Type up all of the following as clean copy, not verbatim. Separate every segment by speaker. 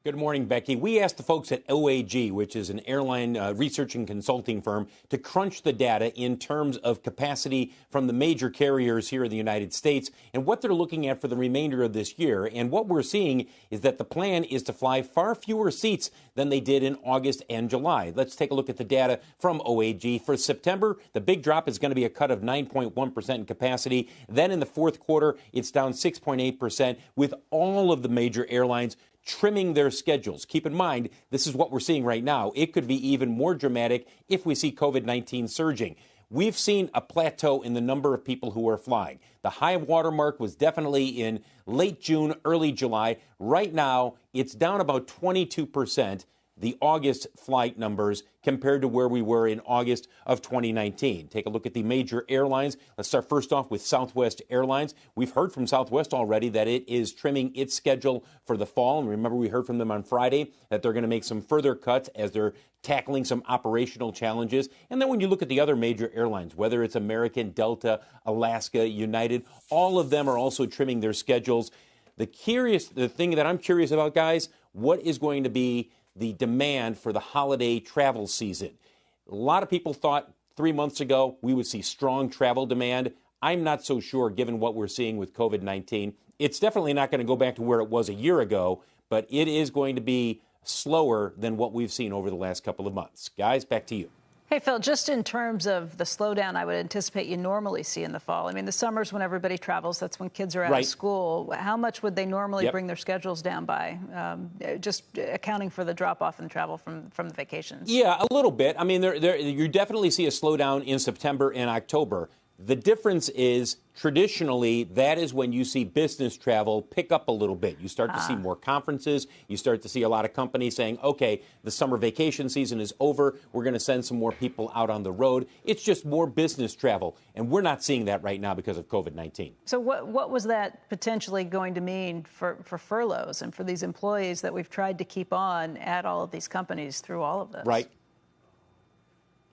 Speaker 1: Good morning, Becky. We asked the folks at OAG, which is an airline research and consulting firm, to crunch the data in terms of capacity from the major carriers here in the United States and what they're looking at for the remainder of this year. And what we're seeing is that the plan is to fly far fewer seats than they did in August and July. Let's take a look at the data from OAG. For September, the big drop is going to be a cut of 9.1% in capacity. Then in the fourth quarter, it's down 6.8%, with all of the major airlines trimming their schedules. Keep in mind, this is what we're seeing right now. It could be even more dramatic if we see COVID-19 surging. We've seen a plateau in the number of people who are flying. The high water mark was definitely in late June, early July. Right now, it's down about 22%. The August flight numbers compared to where we were in August of 2019. Take a look at the major airlines. Let's start first off with Southwest Airlines. We've heard from Southwest already that it is trimming its schedule for the fall. And remember, we heard from them on Friday that they're going to make some further cuts as they're tackling some operational challenges. And then when you look at the other major airlines, whether it's American, Delta, Alaska, United, all of them are also trimming their schedules. The thing that I'm curious about, guys, what is going to be the demand for the holiday travel season? A lot of people thought 3 months ago we would see strong travel demand. I'm not so sure given what we're seeing with COVID-19. It's definitely not going to go back to where it was a year ago, but it is going to be slower than what we've seen over the last couple of months. Guys, back to you.
Speaker 2: Hey, Phil, just in terms of the slowdown I would anticipate you normally see in the fall. I mean, the summer's when everybody travels. That's when kids are out of school. How much would they normally bring their schedules down by, just accounting for the drop-off in travel from the vacations? Yeah, a little bit. I mean, you definitely see a slowdown in September and October. The difference is traditionally that is when you see business travel pick up a little bit. You start to see more conferences. You start to see a lot of companies saying, okay, the summer vacation season is over. We're going to send some more people out on the road. It's just more business travel. And we're not seeing that right now because of COVID-19. So what was that potentially going to mean for furloughs and for these employees that we've tried to keep on at all of these companies through all of this? Right.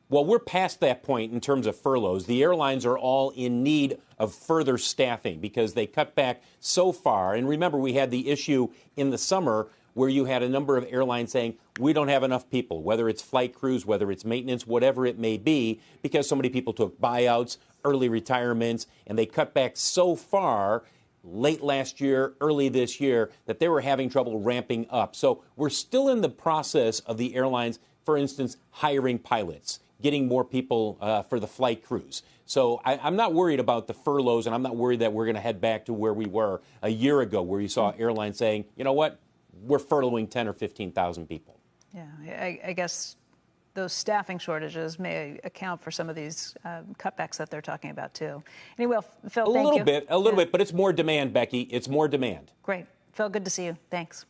Speaker 2: Well, we're past that point in terms of furloughs. The airlines are all in need of further staffing because they cut back so far. And remember, we had the issue in the summer where you had a number of airlines saying, we don't have enough people, whether it's flight crews, whether it's maintenance, whatever it may be, because so many people took buyouts, early retirements, and they cut back so far late last year, early this year, that they were having trouble ramping up. So we're still in the process of the airlines, for instance, hiring pilots, getting more people for the flight crews. So I'm not worried about the furloughs, and I'm not worried that we're going to head back to where we were a year ago, where you saw airlines saying, you know what, we're furloughing 10 or 15,000 people. Yeah, I guess those staffing shortages may account for some of these cutbacks that they're talking about, too. Anyway, Phil, thank you. A little bit, but it's more demand, Becky. It's more demand. Great. Phil, good to see you. Thanks.